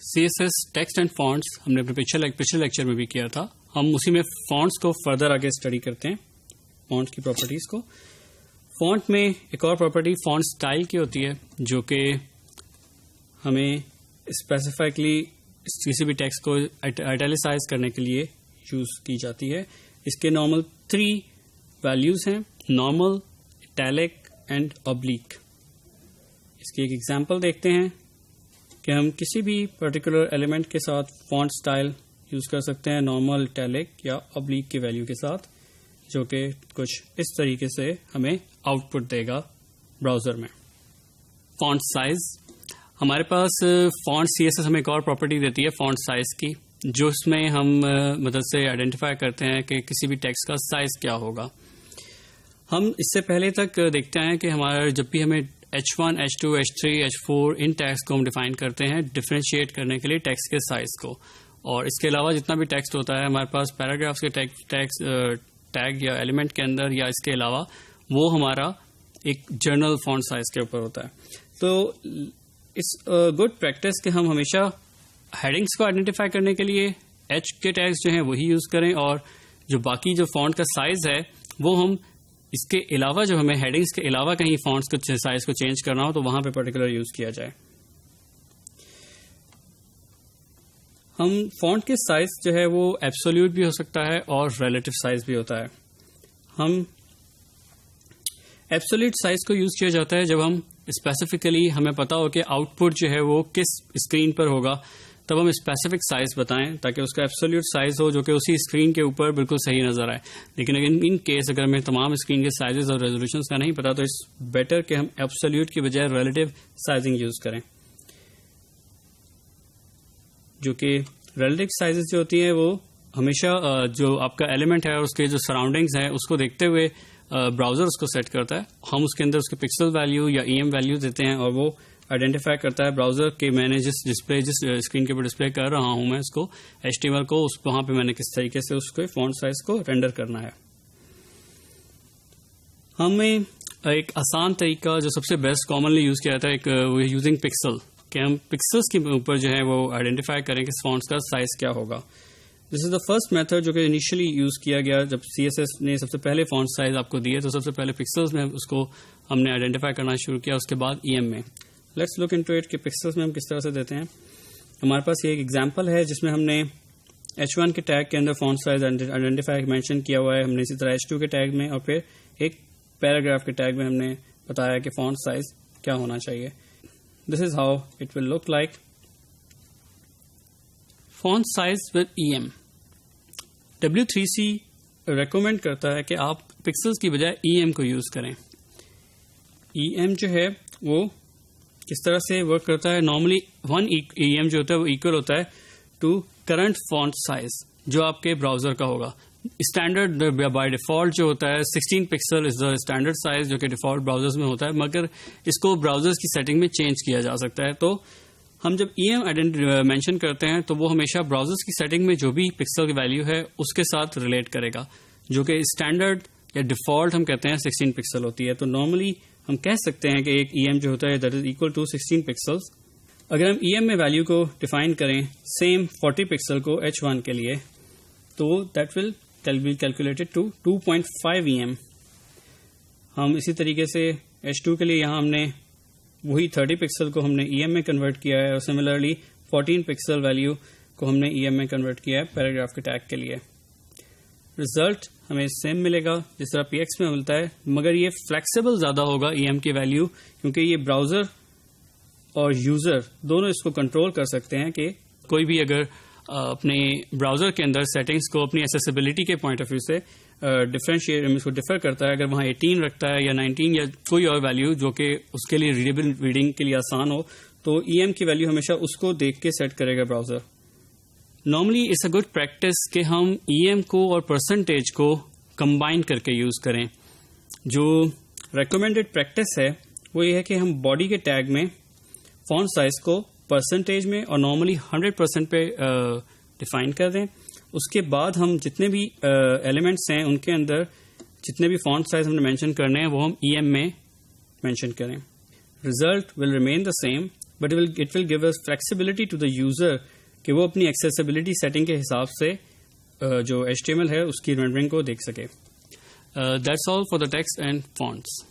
CSS text and fonts ہم نے اپنے پچھلے لیکچر میں بھی کیا تھا. ہم اسی میں فونٹس کو فردر آگے اسٹڈی کرتے ہیں, فونٹس کی پراپرٹیز کو. فونٹ میں ایک اور پراپرٹی فونٹ اسٹائل کی ہوتی ہے جو کہ ہمیں اسپیسیفکلی کسی بھی ٹیکسٹ کو آئٹیلیسائز کرنے کے لیے یوز کی جاتی ہے. اس کے نارمل 3 ویلیوز ہیں, نارمل, اٹیلک اینڈ اوبلیک. اس کی ایک ایگزامپل دیکھتے ہیں کہ ہم کسی بھی پرٹیکولر ایلیمنٹ کے ساتھ فونٹ اسٹائل یوز کر سکتے ہیں نارمل, اٹیلک یا اوبلیک کی ویلیو کے ساتھ, جو کہ کچھ اس طریقے سے ہمیں آؤٹ پٹ دے گا براؤزر میں. فونٹ سائز, ہمارے پاس فونٹ CSS ہمیں ایک اور پراپرٹی دیتی ہے فونٹ سائز کی, جو اس میں ہم مدد سے آئیڈینٹیفائی کرتے ہیں کہ کسی بھی ٹیکسٹ کا سائز کیا ہوگا. ہم اس سے پہلے تک دیکھتے ہیں کہ ہمارا جب بھی ہمیں H1, H2, H3, H4 in text کو ہم ڈیفائن کرتے ہیں ڈفرینشیٹ کرنے کے لیے ٹیکسٹ کے سائز کو, اور اس کے علاوہ جتنا بھی ٹیکسٹ ہوتا ہے ہمارے پاس پیراگرافس کے ٹیگ یا ایلیمنٹ کے اندر یا اس کے علاوہ وہ ہمارا ایک جرنل فونٹ سائز کے اوپر ہوتا ہے. تو اس گڈ پریکٹس کہ ہم ہمیشہ ہیڈنگس کو آئیڈینٹیفائی کرنے کے لیے ایچ کے ٹیگس جو ہیں وہی یوز کریں, اور جو باقی جو فونٹ کا سائز ہے وہ ہم اس کے علاوہ جو ہمیں ہیڈنگس کے علاوہ کہیں فونٹس کے سائز کو چینج کرنا ہو تو وہاں پہ پرٹیکولر یوز کیا جائے. ہم فونٹ کے سائز جو ہے وہ ایبسولوٹ بھی ہو سکتا ہے اور ریلیٹو سائز بھی ہوتا ہے. ہم ایبسولوٹ سائز کو یوز کیا جاتا ہے جب ہم اسپیسیفکلی ہمیں پتا ہو کہ آؤٹ پٹ جو ہے وہ کس اسکرین پر ہوگا, تب ہم اسپیسیفک سائز بتائیں تاکہ اس کا ایبسولوٹ سائز ہو جو کہ اسی اسکرین کے اوپر بالکل صحیح نظر آئے. لیکن ان کیس اگر ہمیں تمام اسکرین کے سائزز اور ریزولوشنز کا نہیں پتا تو اٹس بیٹر کہ ہم ایبسولوٹ کی بجائے ریلیٹو سائزنگ یوز کریں, جو کہ ریلیٹو سائزز جو ہوتی ہیں وہ ہمیشہ جو آپ کا ایلیمنٹ ہے اور اس کے جو سراؤنڈنگز ہیں اس کو دیکھتے ہوئے براؤزر اس کو سیٹ کرتا ہے. ہم اس کے اندر اس کے پکسل ویلیو یا EM ویلیو دیتے ہیں اور وہ آئیڈینٹیفائی کرتا ہے براؤزر کہ میں نے جس اسکرین کے اوپر ڈسپلے کر رہا ہوں میں اس کو HTML کو وہاں پہ میں نے کس طریقے سے اس کو فونٹ سائز کو رینڈر کرنا ہے. ہمیں ایک آسان طریقہ جو سب سے بیسٹ کامنلی یوز کیا جاتا ہے یوزنگ پکسل, کہ ہم پکسلس کے اوپر جو ہے وہ آئیڈینٹیفائی کریں کہ فونٹس کا سائز کیا ہوگا. دس از دا فرسٹ میتھڈ جو کہ انیشلی یوز کیا گیا جب CSS نے سب سے پہلے فونٹ سائز آپ کو دیے تو سب سے پہلے پکسلز میں اس کو ہم نے آئیڈینٹیفائی کرنا شروع کیا, اس کے بعد EM میں. لیٹس لک انٹو اٹ کہ پکسلز میں ہم کس طرح سے دیتے ہیں. ہمارے پاس یہ ایک ایگزامپل ہے جس میں ہم نے H1 کے ٹیگ کے اندر فونٹ سائز آئیڈینٹیفائی مینشن کیا ہوا ہے, ہم نے اسی طرح H2 کے ٹیگ میں اور پھر ایک پیراگراف کے ٹیگ میں ہم نے بتایا کہ فونٹ سائز کیا ہونا چاہیے. This is how it will look like. Font size with EM. W3C recommend کرتا ہے کہ آپ پکسلز کی بجائے EM کو یوز کریں. EM جو ہے وہ کس طرح سے ورک کرتا ہے, نارملی 1 EM جو ہوتا ہے وہ ایکول ہوتا ہے ٹو کرنٹ فونٹ سائز جو آپ کے براؤزر کا ہوگا. اسٹینڈرڈ بائی ڈیفالٹ جو ہوتا ہے 16 pixel is the standard size جو کہ ڈیفالٹ براؤزرز میں ہوتا ہے, مگر اس کو براؤزرز کی سیٹنگ میں چینج کیا جا سکتا ہے. تو ہم جب EM مینشن کرتے ہیں تو وہ ہمیشہ براؤزرز کی سیٹنگ میں جو بھی پکسل کی ویلیو ہے اس کے ساتھ ریلیٹ کرے گا, جو کہ اسٹینڈرڈ یا ڈیفالٹ ہم کہتے ہیں 16 پکسل ہوتی ہے. تو نارملی ہم کہہ سکتے ہیں کہ ایک EM جو ہوتا ہے that is equal to 16 pixels. اگر ہم EM میں ویلیو کو ڈیفائن کریں سیم 40 پکسل کو H1 کے لیے تو that will be calculated to 2.5 EM. ہم اسی طریقے سے H2 کے لیے یہاں ہم نے وہی 30 پکسل کو ہم نے EM میں کنورٹ کیا ہے, اور سملرلی 14 پکسل ویلیو کو ہم نے EM میں کنورٹ کیا ہے پیراگراف کے ٹیگ کے لیے. رزلٹ ہمیں سیم ملے گا جس طرح PX میں ملتا ہے, مگر یہ فلیکسیبل زیادہ ہوگا EM کی ویلیو, کیونکہ یہ براؤزر اور یوزر دونوں اس کو کنٹرول کر سکتے ہیں کہ کوئی بھی اگر اپنے براؤزر کے اندر سیٹنگز کو اپنی ایکسیسیبلٹی کے پوائنٹ آف ویو سے اس کو ڈفر کرتا ہے, اگر وہاں 18 رکھتا ہے یا 19 یا کوئی اور ویلیو جو کہ اس کے لیے ریڈیبل ریڈنگ کے لیے آسان ہو, تو EM کی ویلیو ہمیشہ اس کو دیکھ کے سیٹ کرے گا browser. Normally it's a good practice کہ ہم EM کو اور پرسنٹیج کو کمبائن کر کے یوز کریں. جو ریکمینڈیڈ پریکٹس ہے وہ یہ ہے کہ ہم باڈی کے ٹیگ میں فونٹ سائز کو پرسنٹیج میں اور نارملی 100% پہ ڈیفائن کر دیں. اس کے بعد ہم جتنے بھی ایلیمنٹس ہیں ان کے اندر جتنے بھی فونٹ سائز ہم نے مینشن کرنے ہیں وہ ہم EM میں مینشن کریں. Result will remain the same. But it will give اس فلیکسیبلٹی ٹو دا یوزر کہ وہ اپنی ایکسیسیبلٹی سیٹنگ کے حساب سے جو HTML ہے اس کی رینڈرنگ کو دیکھ سکے. That's all for the text and fonts.